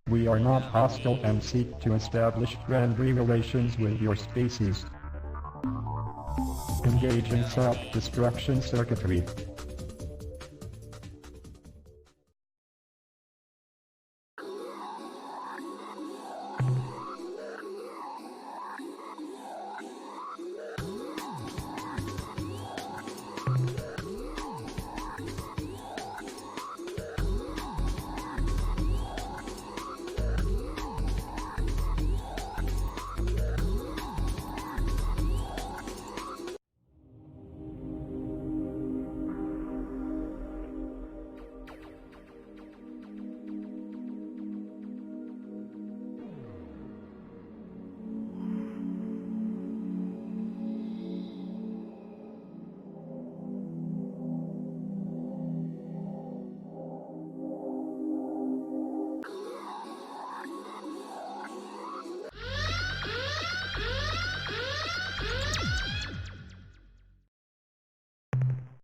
We are not hostile and seek to establish friendly relations with your species. Engaging self-destruction circuitry.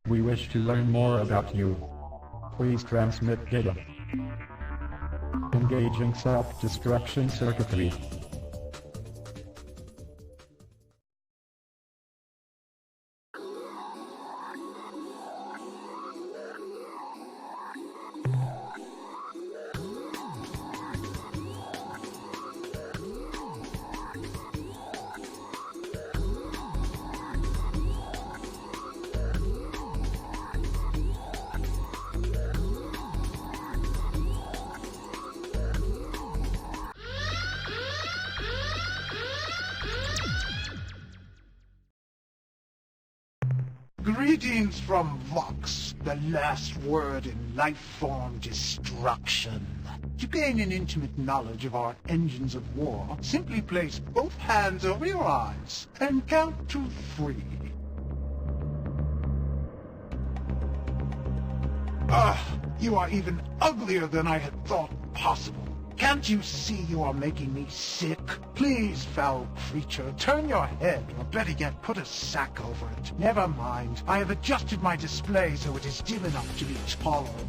We wish to learn more about you. Please transmit data. Engaging self-destruction circuitry. Greetings from Vox, the last word in life-form destruction. To gain an intimate knowledge of our engines of war, simply place both hands over your eyes and count to 3. You are even uglier than I had thought possible. Can't you see you are making me sick? Please, foul creature, turn your head, or better yet, put a sack over it. Never mind. I have adjusted my display so it is dim enough to be tolerable.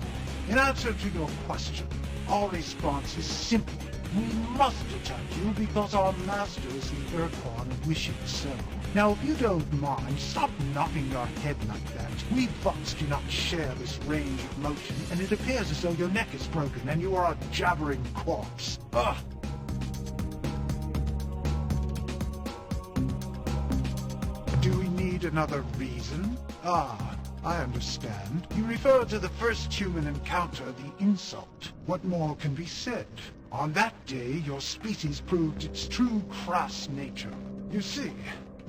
In answer to your question, our response is simple. We must attack you because our masters, the Ur Quan, wish it so. Now, if you don't mind, stop knocking your head like that. We Vox do not share this range of motion, and it appears as though your neck is broken and you are a jabbering corpse. Ugh! Do we need another reason? I understand. You refer to the first human encounter, the insult. What more can be said? On that day, your species proved its true crass nature. You see,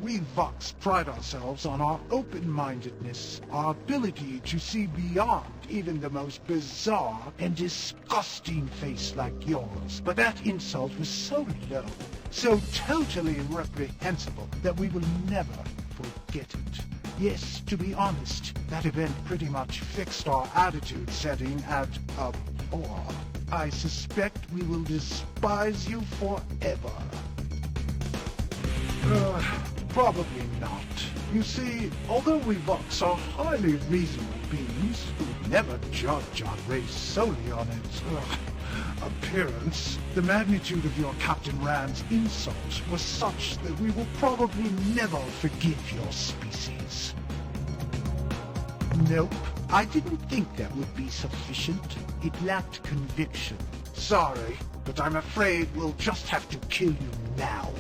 we Vox pride ourselves on our open-mindedness, our ability to see beyond even the most bizarre and disgusting face like yours. But that insult was so low, so totally reprehensible, that we will never forget it. Yes, to be honest, that event pretty much fixed our attitude setting at abhor. I suspect we will despise you forever. Probably not. You see, although we Vox are highly reasonable beings who never judge our race solely on its appearance, the magnitude of your Captain Rand's insult was such that we will probably never forgive your species. Nope, I didn't think that would be sufficient. It lacked conviction. Sorry, but I'm afraid we'll just have to kill you now.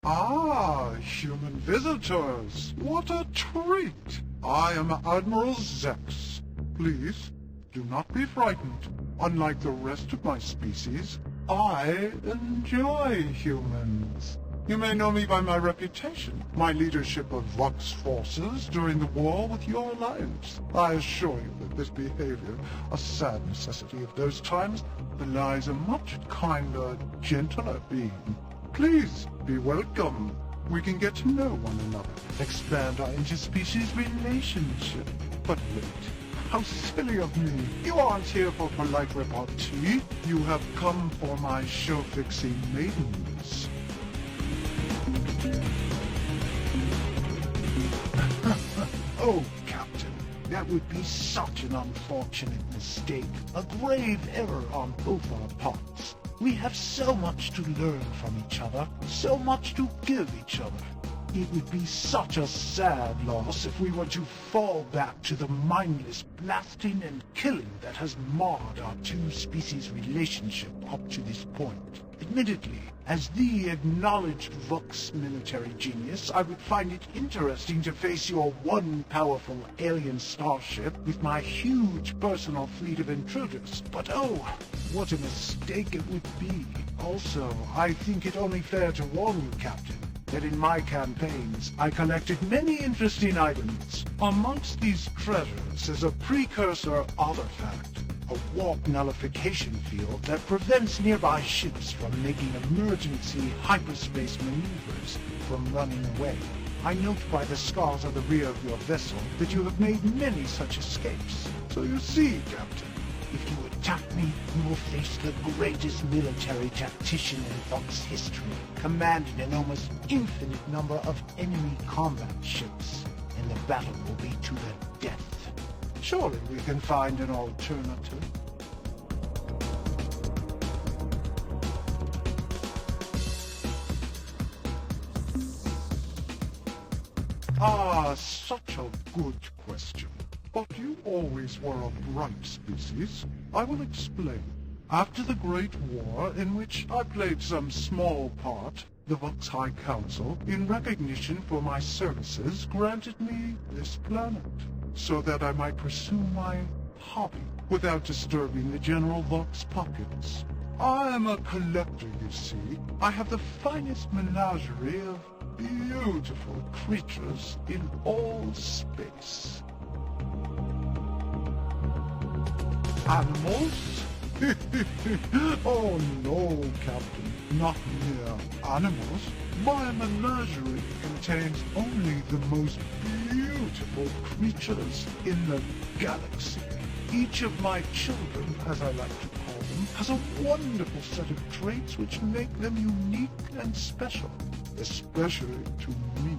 Ah, human visitors. What a treat. I am Admiral Zex. Please, do not be frightened. Unlike the rest of my species, I enjoy humans. You may know me by my reputation, my leadership of Vox forces during the war with your alliance. I assure you that this behavior, a sad necessity of those times, belies a much kinder, gentler being. Please, be welcome. We can get to know one another, expand our interspecies relationship. But wait, how silly of me. You aren't here for polite repartee. You have come for my show-fixing maidens. Oh, Captain, that would be such an unfortunate mistake. A grave error on both our parts. We have so much to learn from each other, so much to give each other. It would be such a sad loss if we were to fall back to the mindless blasting and killing that has marred our two species' relationship up to this point. Admittedly, as the acknowledged Vox military genius, I would find it interesting to face your one powerful alien starship with my huge personal fleet of intruders. But oh, what a mistake it would be. Also, I think it only fair to warn you, Captain, that in my campaigns, I collected many interesting items. Amongst these treasures is a precursor artifact, a warp nullification field that prevents nearby ships from making emergency hyperspace maneuvers from running away. I note by the scars on the rear of your vessel that you have made many such escapes. So you see, Captain, if you attack me, you will face the greatest military tactician in Vox history, commanding an almost infinite number of enemy combat ships, and the battle will be to the death. Surely we can find an alternative. Ah, such a good question. But you always were a bright species. I will explain. After the Great War, in which I played some small part, the Vox High Council, in recognition for my services, granted me this planet, so that I might pursue my hobby without disturbing the general Vox pockets. I am a collector, you see. I have the finest menagerie of beautiful creatures in all space. Animals? Oh no, Captain, not mere animals. My menagerie contains only the most beautiful creatures in the galaxy. Each of my children, as I like to call them, has a wonderful set of traits which make them unique and special, especially to me.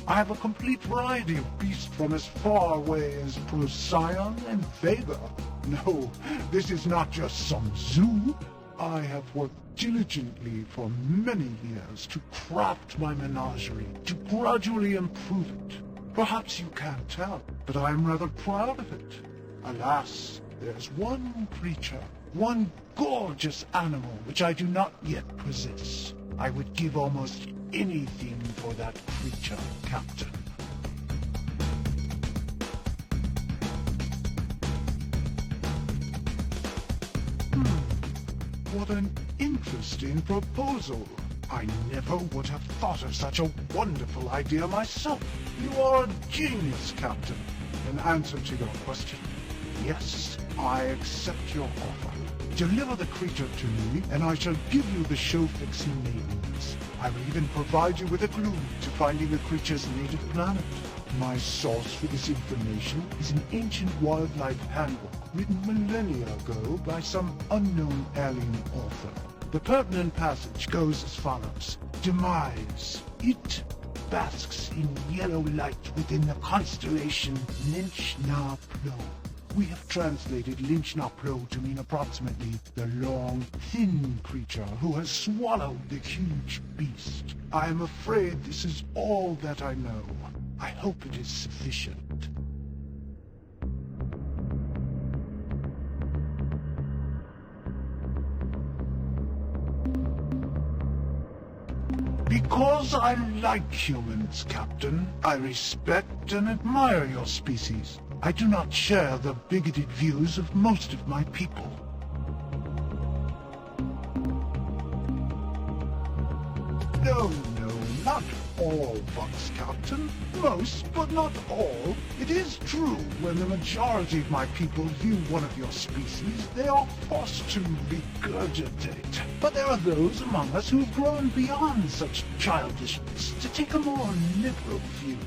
I have a complete variety of beasts from as far away as Procyon and Vega. No, this is not just some zoo. I have worked diligently for many years to craft my menagerie, to gradually improve it. Perhaps you can't tell, but I am rather proud of it. Alas, there's one creature, one gorgeous animal which I do not yet possess. I would give almost anything for that creature, Captain. What an interesting proposal. I never would have thought of such a wonderful idea myself. You are a genius, Captain. In answer to your question, yes, I accept your offer. Deliver the creature to me, and I shall give you the show-fixing maidens. I will even provide you with a clue to finding the creature's native planet. My source for this information is an ancient wildlife handbook written millennia ago by some unknown alien author. The pertinent passage goes as follows. Demise. It basks in yellow light within the constellation Lynch-Na-Plo. We have translated Lynch-Na-Plo to mean approximately the long, thin creature who has swallowed the huge beast. I am afraid this is all that I know. I hope it is sufficient. Because I like humans, Captain. I respect and admire your species. I do not share the bigoted views of most of my people. No, not all, Vox Captain. Most, but not all. It is true, when the majority of my people view one of your species, they are forced to regurgitate. But there are those among us who have grown beyond such childishness to take a more liberal view.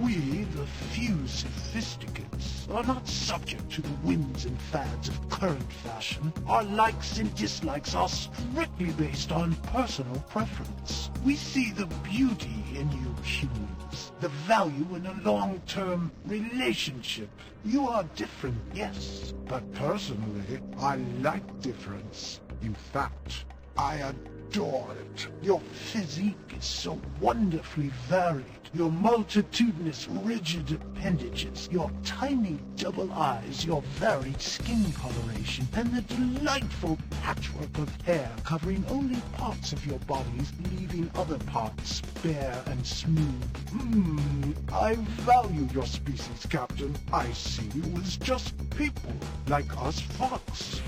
We, the few sophisticates, are not subject to the whims and fads of current fashion. Our likes and dislikes are strictly based on personal preference. We see the beauty in you humans, the value in a long-term relationship. You are different, yes, but personally, I like difference. In fact, I adore it. Your physique is so wonderfully varied. Your multitudinous rigid appendages, your tiny double eyes, your varied skin coloration, and the delightful patchwork of hair covering only parts of your bodies, leaving other parts bare and smooth. I value your species, Captain. I see you as just people, like us Vox.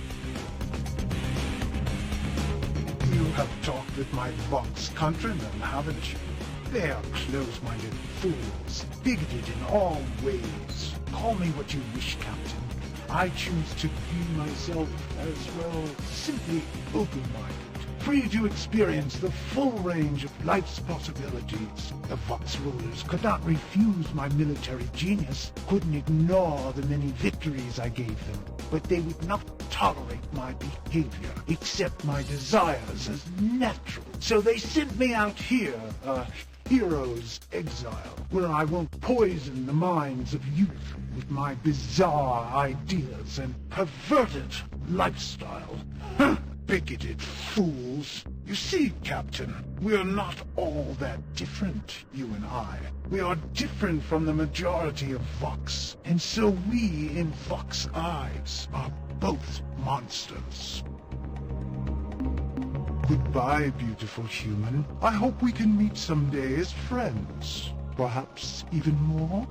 You have talked with my Vox countrymen, haven't you? They are close-minded fools, bigoted in all ways. Call me what you wish, Captain. I choose to view myself as, well, simply open-minded, free to experience the full range of life's possibilities. The Vox rulers could not refuse my military genius, couldn't ignore the many victories I gave them, but they would not tolerate my behavior, accept my desires as natural. So they sent me out here, hero's exile, where I won't poison the minds of youth with my bizarre ideas and perverted lifestyle. Bigoted fools. You see, Captain, we are not all that different, you and I. We are different from the majority of Vox, and so we, in Vox eyes, are both monsters. Goodbye, beautiful human. I hope we can meet someday as friends. Perhaps even more?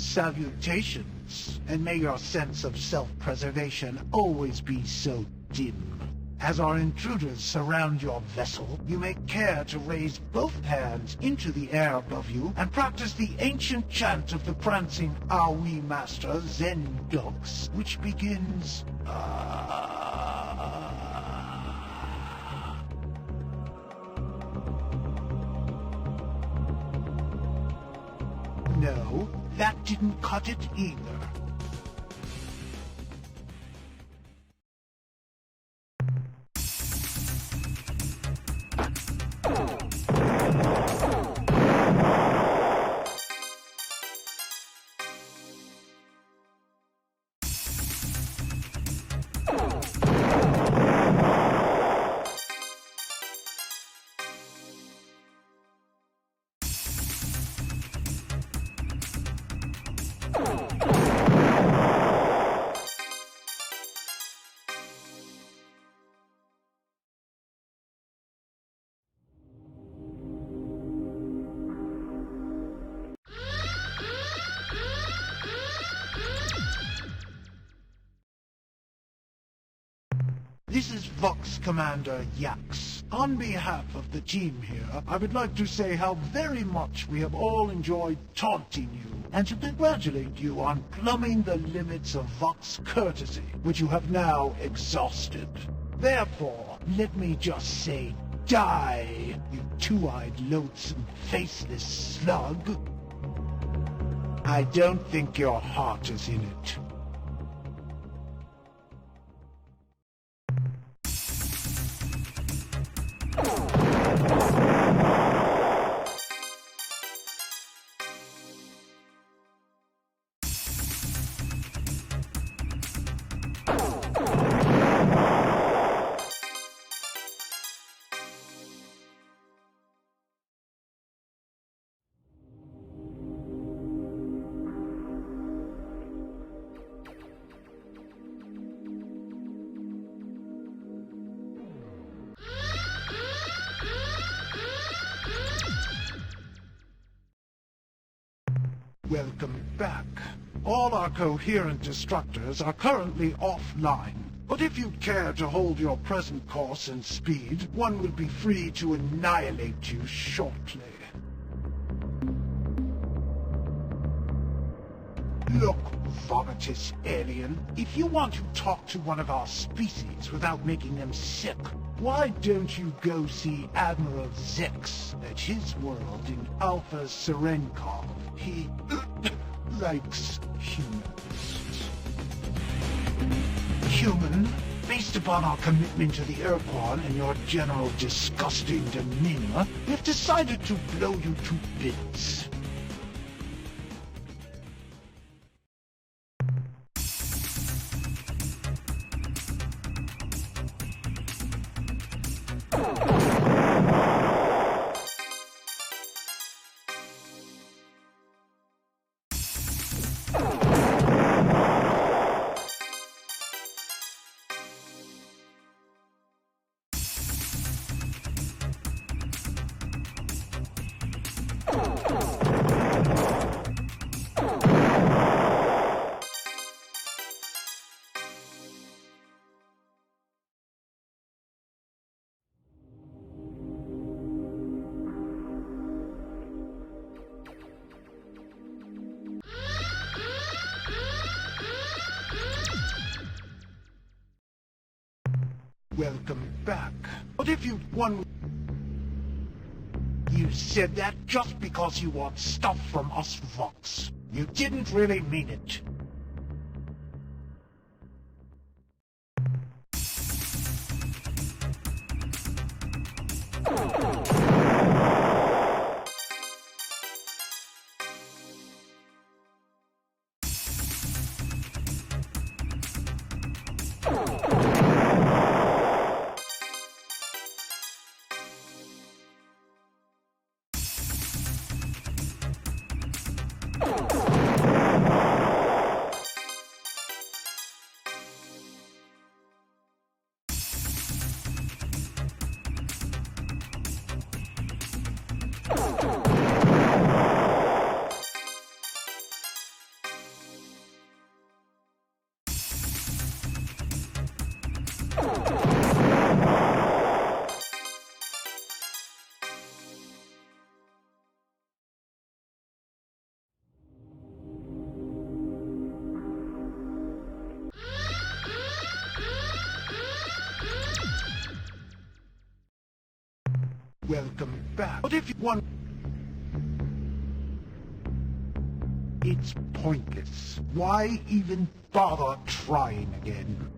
Salutations, and may your sense of self-preservation always be so dim. As our intruders surround your vessel, you may care to raise both hands into the air above you and practice the ancient chant of the prancing Ur Quan Masters, Zen-Dox, which begins... No, that didn't cut it either. This is Vox Commander Yax. On behalf of the team here, I would like to say how very much we have all enjoyed taunting you, and to congratulate you on plumbing the limits of Vox courtesy, which you have now exhausted. Therefore, let me just say Die, you two-eyed, loathsome, faceless slug. I don't think your heart is in it. Welcome back. All our coherent destructors are currently offline. But if you'd care to hold your present course and speed, one would be free to annihilate you shortly. Look, vomitous alien, if you want to talk to one of our species without making them sick, why don't you go see Admiral Zex at his world in Alpha Serenkov? He likes humans. Human, based upon our commitment to the Ur Quan and your general disgusting demeanor, we've decided to blow you to bits. Welcome back. But if you won... You said that just because you want stuff from us Vox. You didn't really mean it. Welcome back. But if you want... It's pointless. Why even bother trying again?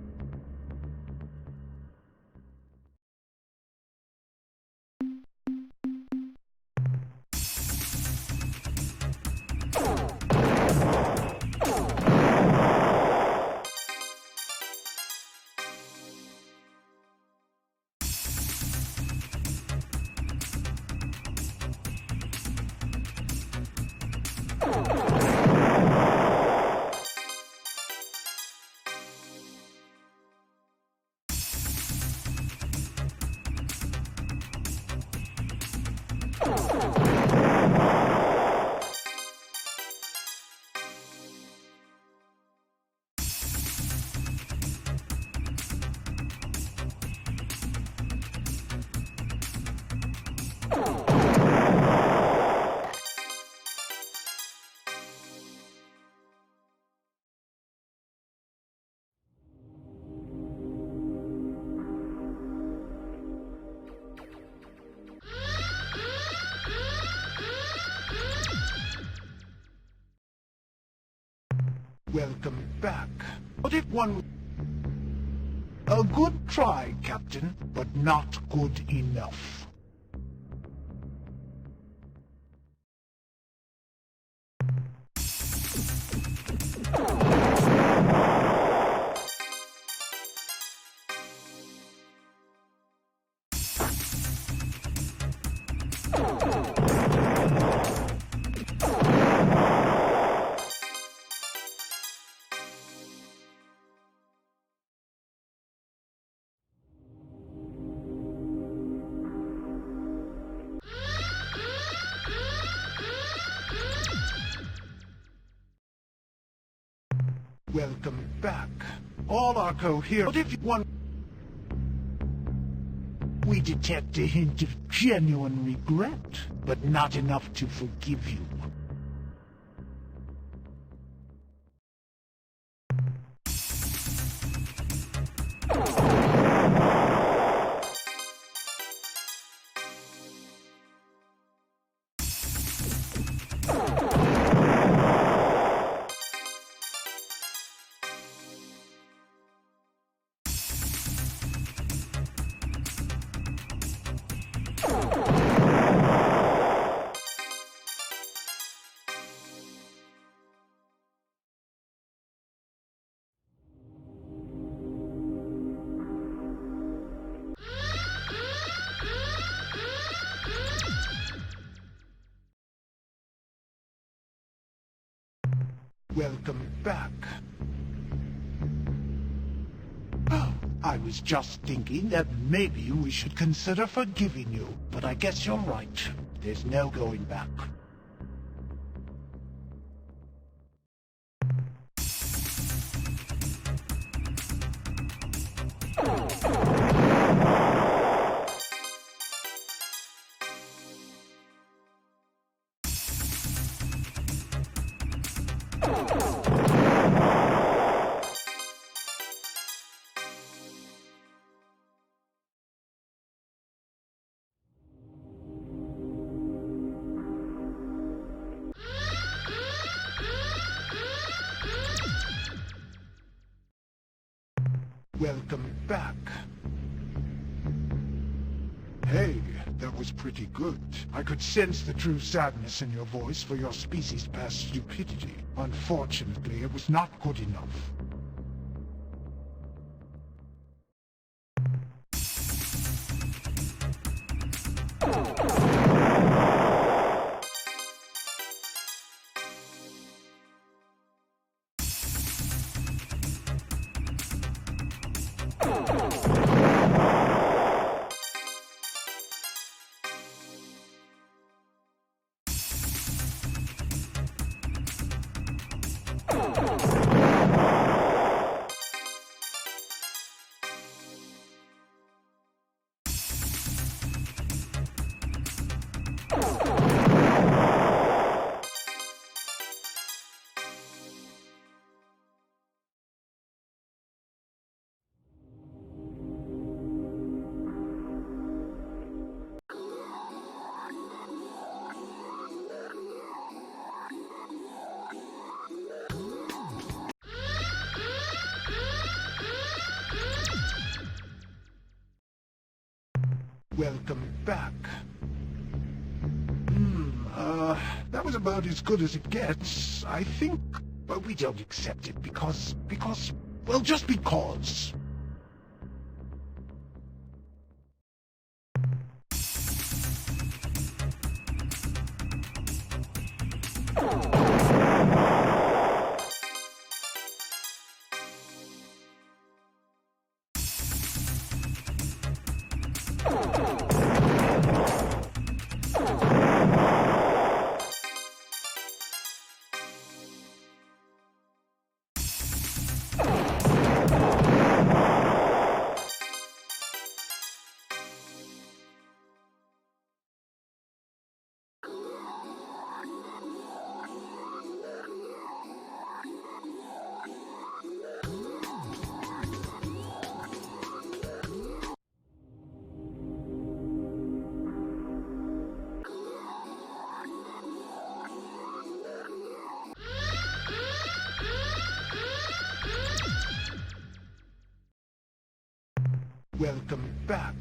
Welcome back. What if one... A good try, Captain, but not good enough. Welcome back. All are coherent. What if one... We detect a hint of genuine regret, but not enough to forgive you. Welcome back. I was just thinking that maybe we should consider forgiving you, but I guess you're right. There's no going back. Welcome back. Hey, that was pretty good. I could sense the true sadness in your voice for your species' past stupidity. Unfortunately, it was not good enough. Welcome back. That was about as good as it gets. I think, but we don't accept it because, well, just because. Welcome back.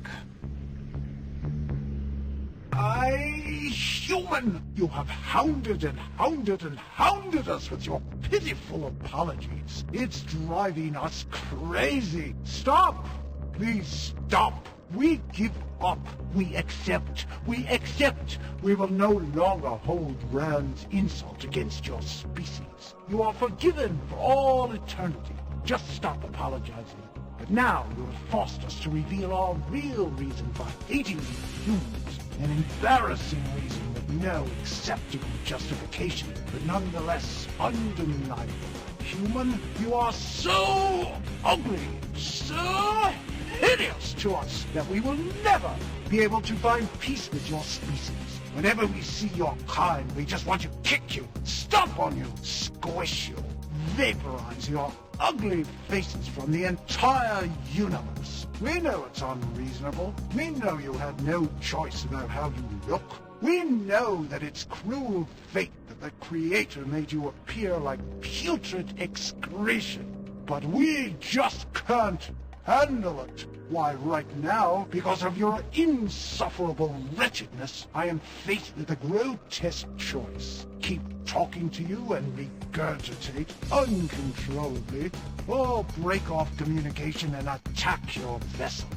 Human! You have hounded and hounded and hounded us with your pitiful apologies. It's driving us crazy. Stop! Please stop! We give up. We accept. We accept. We will no longer hold Rand's insult against your species. You are forgiven for all eternity. Just stop apologizing. But now you have forced us to reveal our real reason for hating you humans. An embarrassing reason with no acceptable justification, but nonetheless undeniable. Human, you are so ugly, so hideous to us that we will never be able to find peace with your species. Whenever we see your kind, we just want to kick you, stomp on you, squish you, vaporize your ugly faces from the entire universe. We know it's unreasonable. We know you had no choice about how you look. We know that it's cruel fate that the Creator made you appear like putrid excretion. But we just can't handle it. Why, right now, because of your insufferable wretchedness, I am faced with a grotesque choice. Keep talking to you and regurgitate uncontrollably, or break off communication and attack your vessel.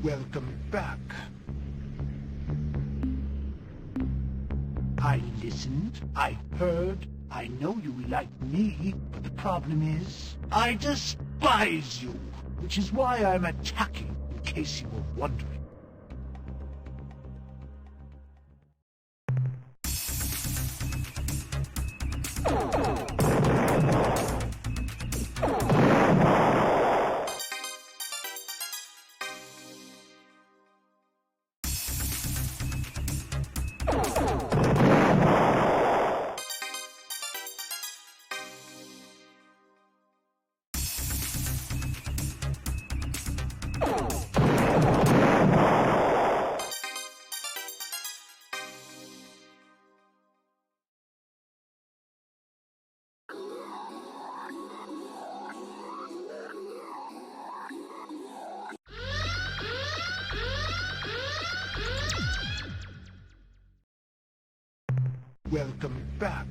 Welcome back. I listened, I heard, I know you like me, but the problem is, I despise you, which is why I'm attacking, in case you were wondering. Welcome back.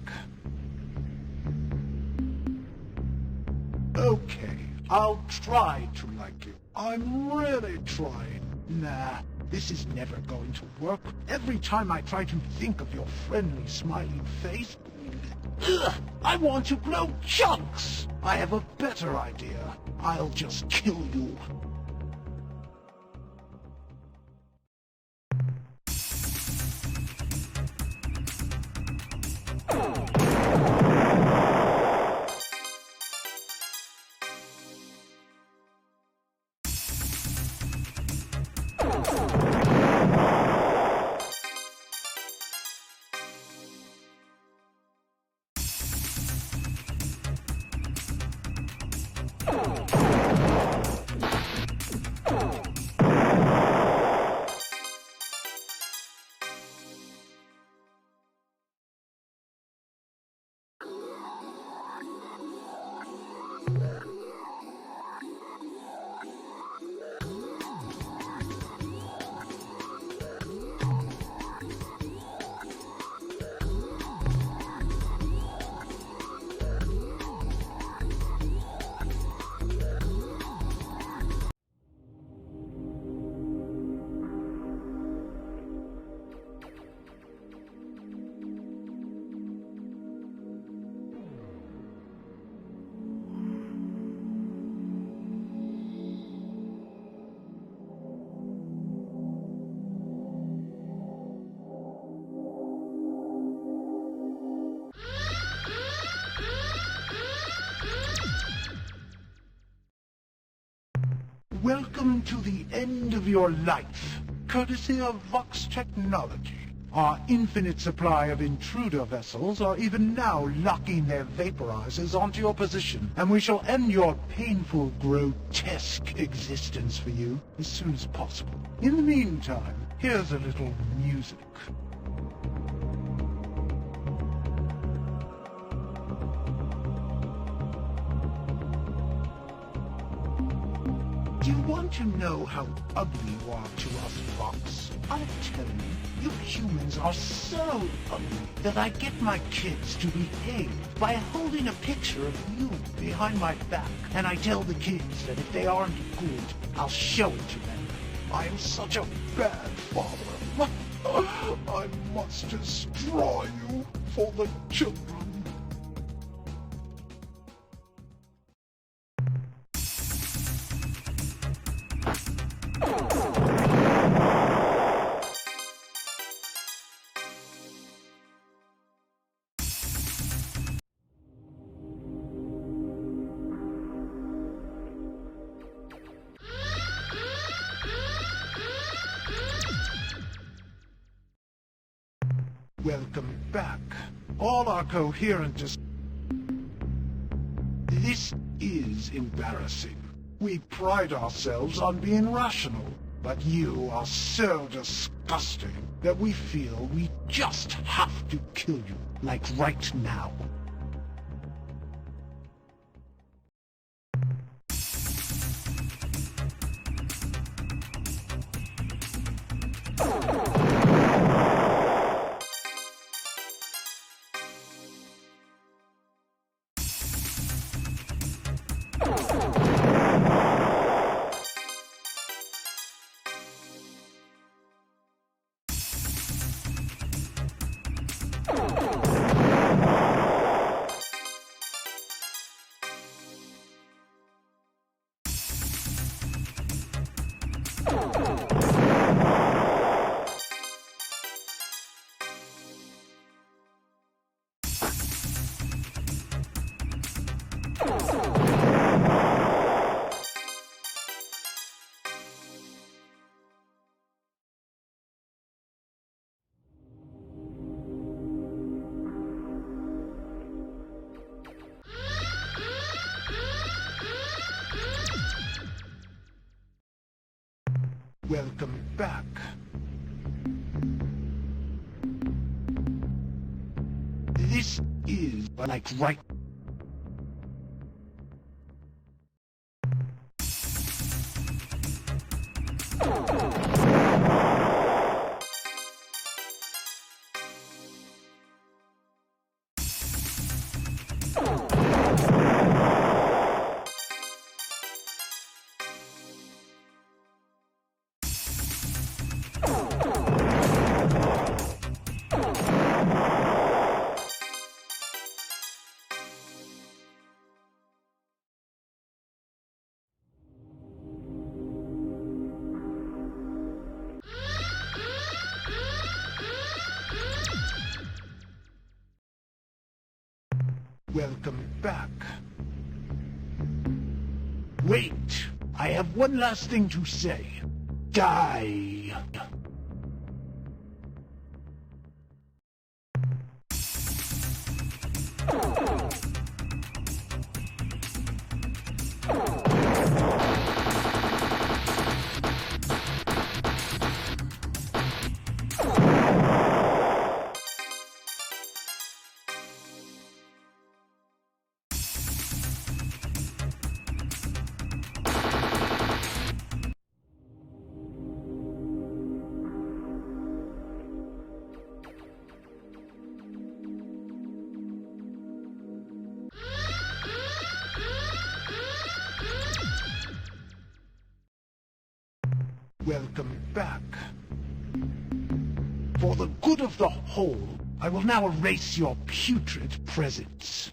Okay, I'll try to like you. I'm really trying. Nah, this is never going to work. Every time I try to think of your friendly, smiling face, ugh, I want to grow chunks. I have a better idea. I'll just kill you. Welcome to the end of your life, courtesy of Vox Technology. Our infinite supply of intruder vessels are even now locking their vaporizers onto your position, and we shall end your painful, grotesque existence for you as soon as possible. In the meantime, here's a little music. Do you want to know how ugly you are to us, Vox? I'll tell you, you humans are so ugly that I get my kids to behave by holding a picture of you behind my back, and I tell the kids that if they aren't good, I'll show it to them. I am such a bad father. I must destroy you for the children. Welcome back. All are coherent as... This is embarrassing. We pride ourselves on being rational, but you are so disgusting that we feel we just have to kill you, like right now. Welcome back. This is like right... Welcome back. Wait! I have one last thing to say. Die! Welcome back. For the good of the whole, I will now erase your putrid presence.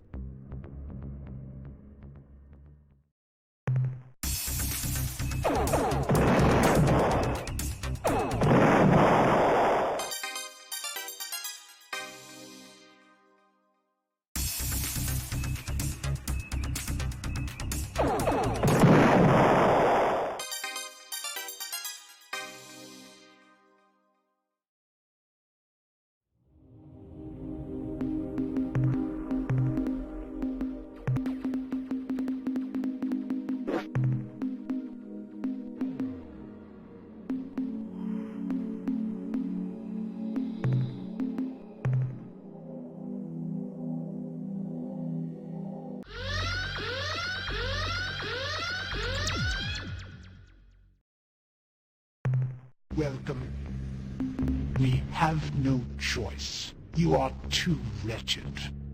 Welcome. We have no choice. You are too wretched.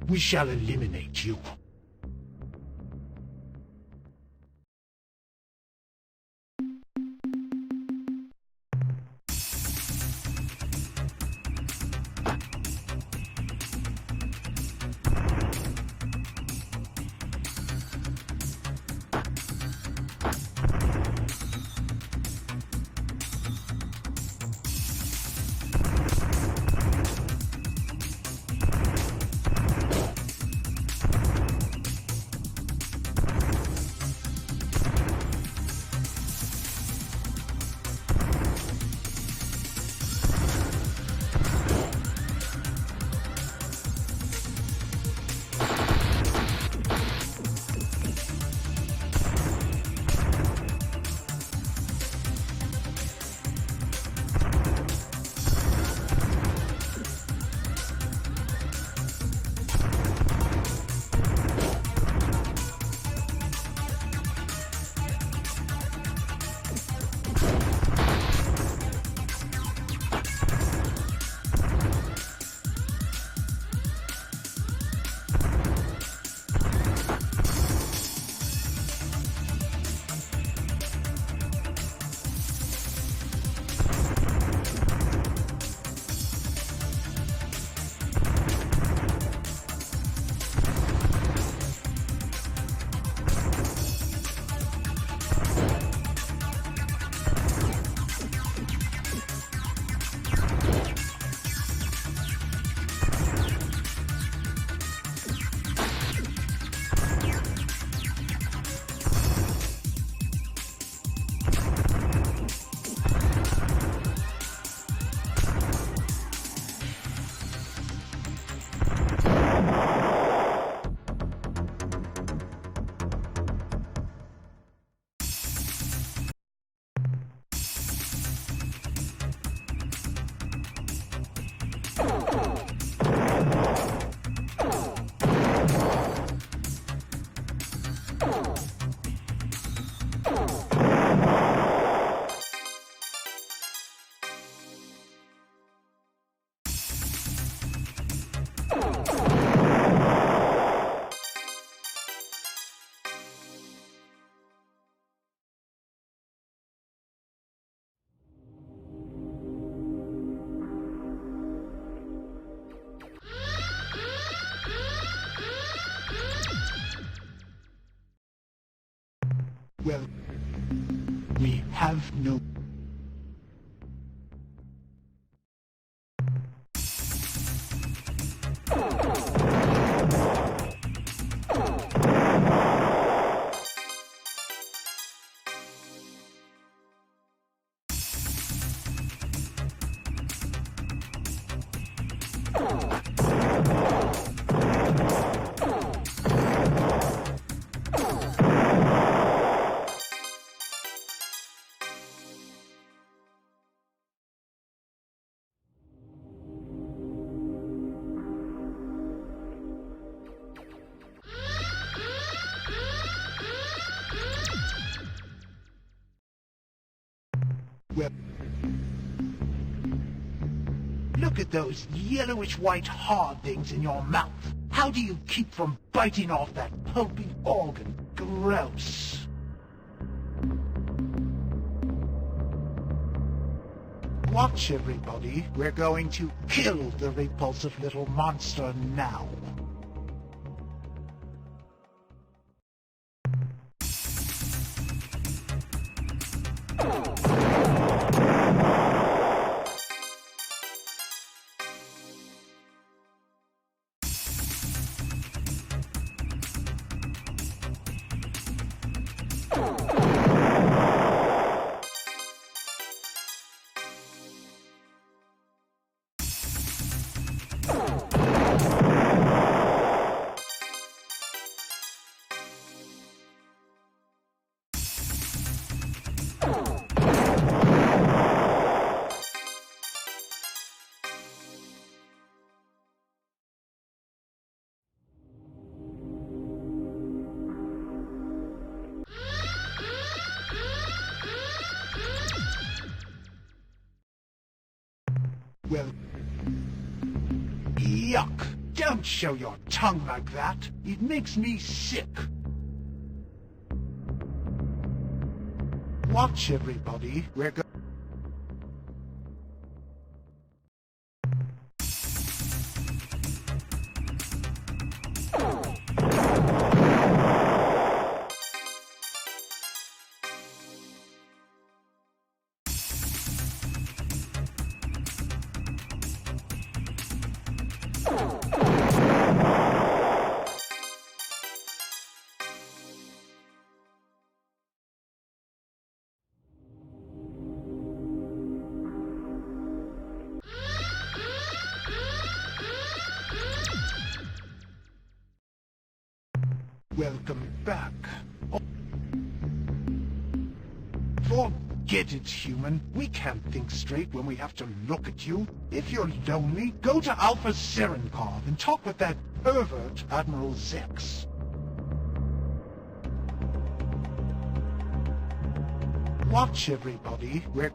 We shall eliminate you. Well, we have no... Well, look at those yellowish-white hard things in your mouth. How do you keep from biting off that pulpy organ? Gross. Watch, everybody. We're going to kill the repulsive little monster now. Well... Yuck! Don't show your tongue like that. It makes me sick. Watch, everybody. We're going... Welcome back. Forget it, human. We can't think straight when we have to look at you. If you're lonely, go to Alpha Serenkov and talk with that pervert, Admiral Zex. Watch, everybody. We're...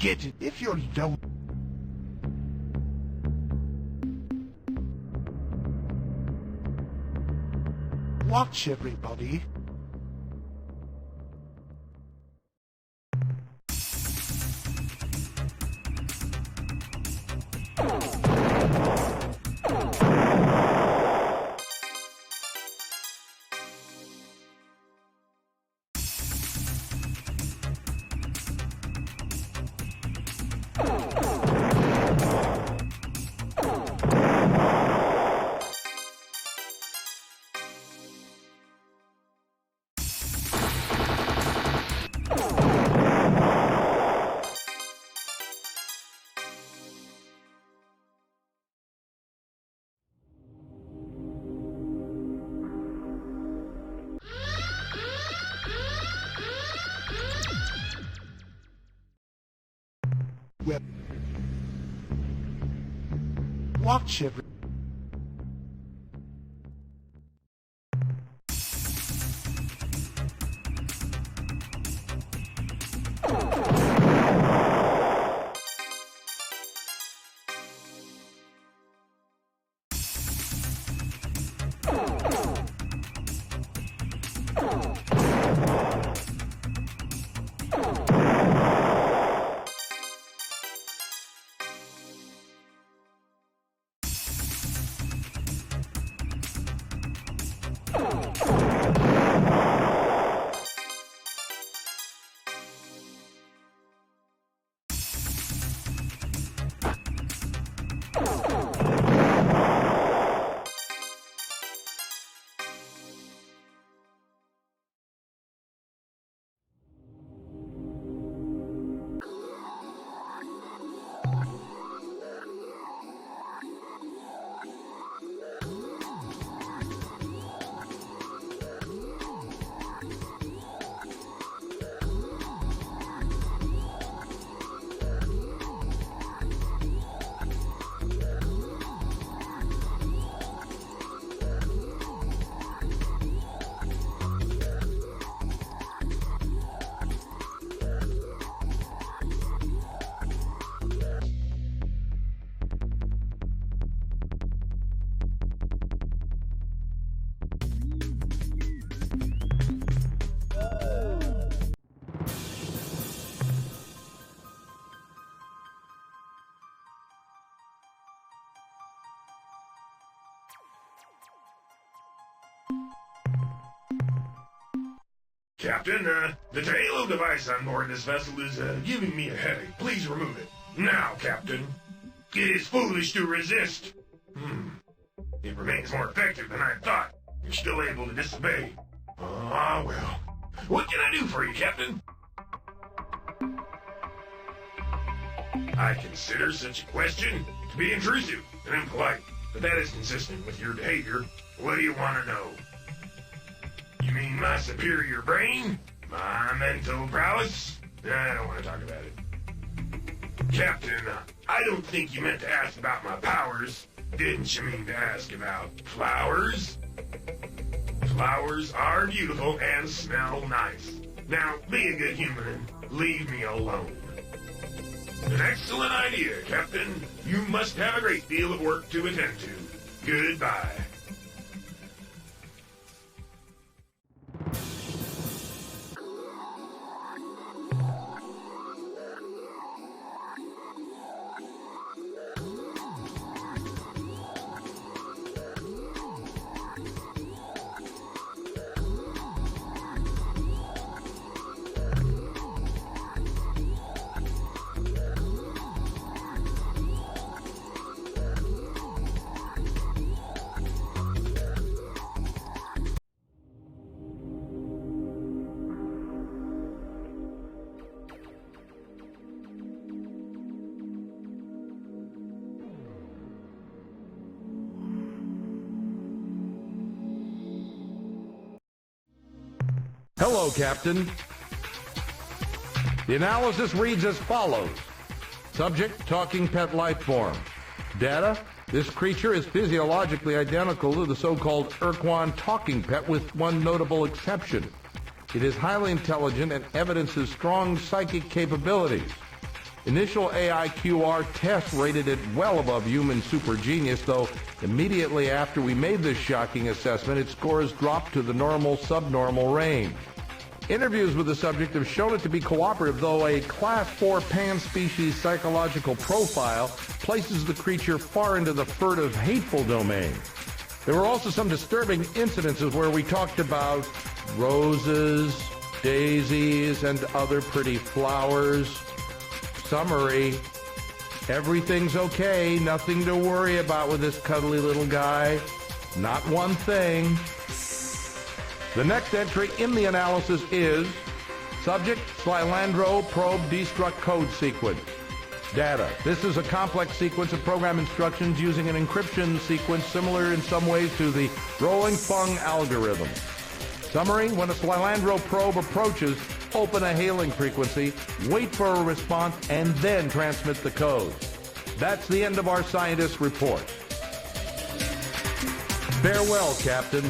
Forget it. If you're lonely... Watch, everybody. Well, watch every... Captain, the halo device on board this vessel is giving me a headache. Please remove it. Now, Captain. It is foolish to resist. It remains more effective than I thought. You're still able to disobey. Ah, well. What can I do for you, Captain? I consider such a question to be intrusive and impolite, but that is consistent with your behavior. What do you want to know? You mean my superior brain? My mental prowess? I don't want to talk about it. Captain, I don't think you meant to ask about my powers. Didn't you mean to ask about flowers? Flowers are beautiful and smell nice. Now, be a good human and leave me alone. An excellent idea, Captain. You must have a great deal of work to attend to. Goodbye. Hello, Captain. The analysis reads as follows. Subject, talking pet life form. Data, this creature is physiologically identical to the so-called Ur Quan talking pet with one notable exception. It is highly intelligent and evidences strong psychic capabilities. Initial AIQR test rated it well above human super genius, though immediately after we made this shocking assessment, its scores dropped to the normal-subnormal range. Interviews with the subject have shown it to be cooperative, though a Class 4 pan-species psychological profile places the creature far into the furtive, hateful domain. There were also some disturbing incidences where we talked about roses, daisies, and other pretty flowers. Summary, everything's okay, nothing to worry about with this cuddly little guy. Not one thing. The next entry in the analysis is subject, Slylandro probe destruct code sequence. Data. This is a complex sequence of program instructions using an encryption sequence similar in some ways to the rolling fung algorithm. Summary, when a Slylandro probe approaches, open a hailing frequency, wait for a response, and then transmit the code. That's the end of our scientist's report. Farewell, Captain.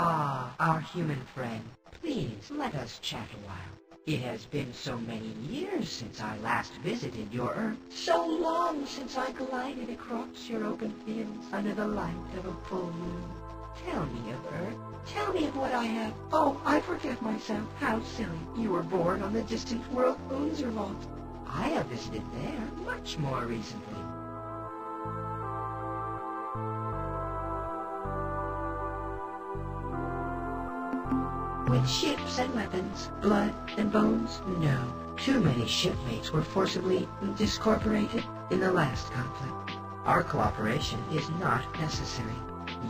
Ah, our human friend. Please, let us chat a while. It has been so many years since I last visited your Earth. So long since I glided across your open fields under the light of a full moon. Tell me of Earth. Tell me of what I have. Oh, I forget myself. How silly. You were born on the distant world Unzervault. I have visited there much more recently. With ships and weapons, blood and bones? No. Too many shipmates were forcibly discorporated in the last conflict. Our cooperation is not necessary.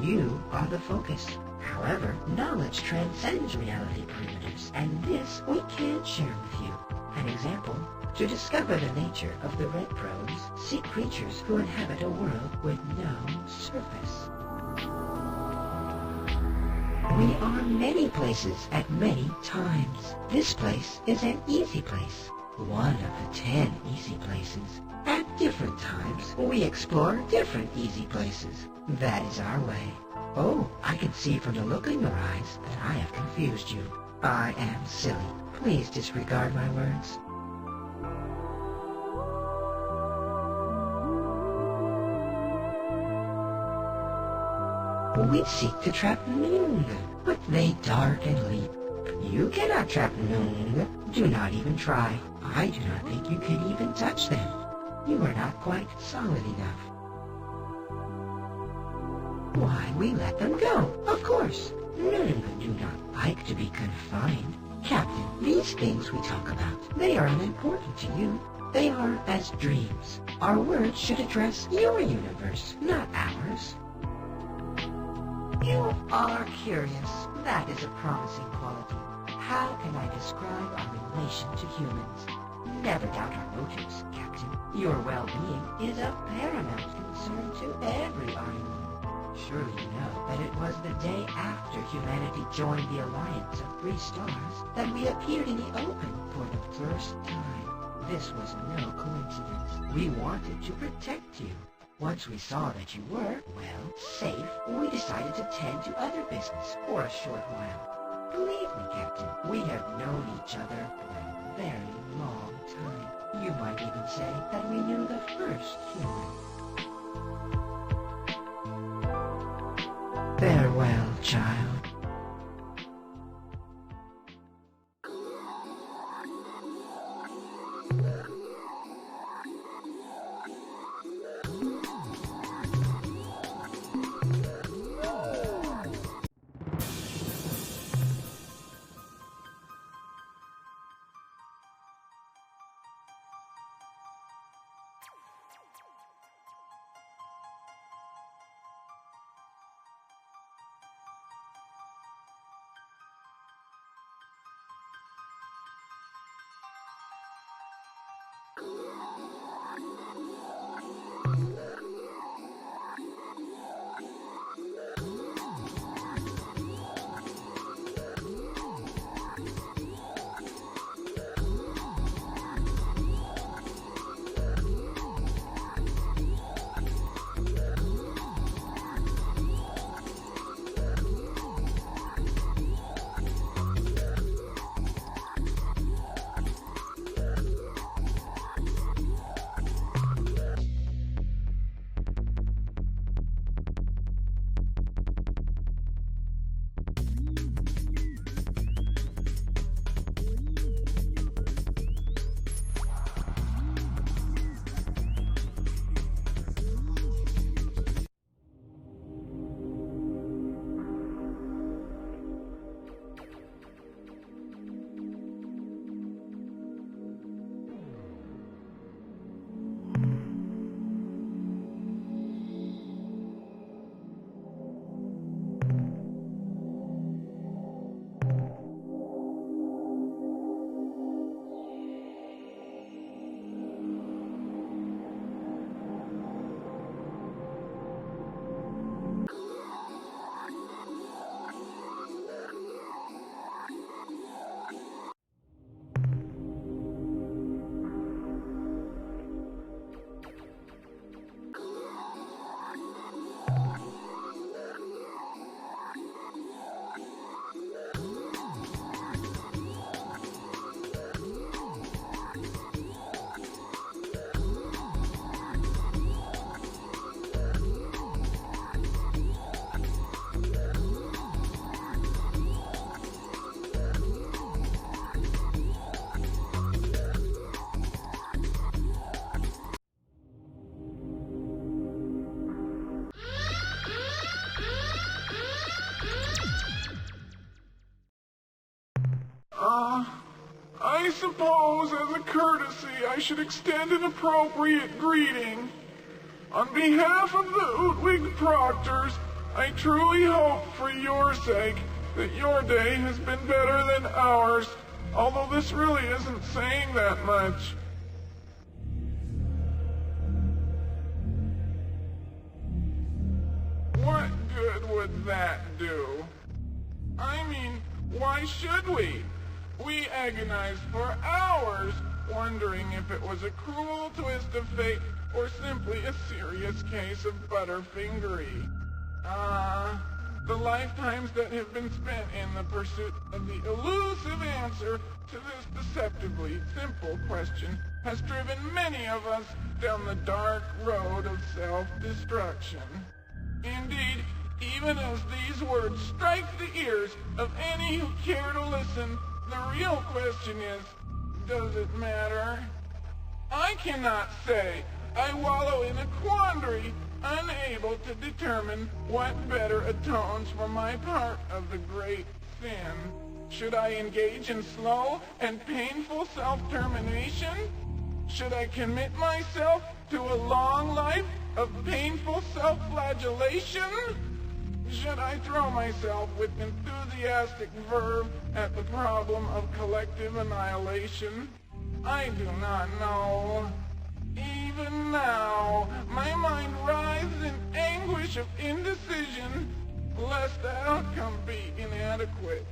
You are the focus. However, knowledge transcends reality parameters, and this we can share with you. An example, to discover the nature of the Red Probes, seek creatures who inhabit a world with no surface. We are many places at many times. This place is an easy place. One of the 10 easy places. At different times, we explore different easy places. That is our way. Oh, I can see from the look in your eyes that I have confused you. I am silly. Please disregard my words. We seek to trap Noong, but they dart and leap. You cannot trap Noong. Do not even try. I do not think you can even touch them. You are not quite solid enough. Why, we let them go, of course. Noong do not like to be confined. Captain, these things we talk about, they are unimportant to you. They are as dreams. Our words should address your universe, not ours. You are curious. That is a promising quality. How can I describe our relation to humans? Never doubt our motives, Captain. Your well-being is of paramount concern to every Aryan. Surely you know that it was the day after humanity joined the Alliance of Three Stars that we appeared in the open for the first time. This was no coincidence. We wanted to protect you. Once we saw that you were, well, safe, we decided to tend to other business for a short while. Believe me, Captain, we have known each other for a very long time. You might even say that we knew the first human. Farewell, child. suppose as a courtesy I should extend an appropriate greeting. On behalf of the Utwig proctors, I truly hope for your sake that your day has been better than ours, although this really isn't saying that much. What good would that do? I mean, why should we? We agonized for hours, wondering if it was a cruel twist of fate or simply a serious case of butterfingery. The lifetimes that have been spent in the pursuit of the elusive answer to this deceptively simple question has driven many of us down the dark road of self-destruction. Indeed, even as these words strike the ears of any who care to listen, the real question is, does it matter? I cannot say. I wallow in a quandary, unable to determine what better atones for my part of the great sin. Should I engage in slow and painful self-termination? Should I commit myself to a long life of painful self-flagellation? Should I throw myself with enthusiastic verve at the problem of collective annihilation? I do not know. Even now, my mind writhes in anguish of indecision, lest the outcome be inadequate.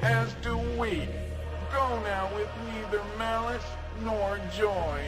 As do we. Go now with neither malice nor joy.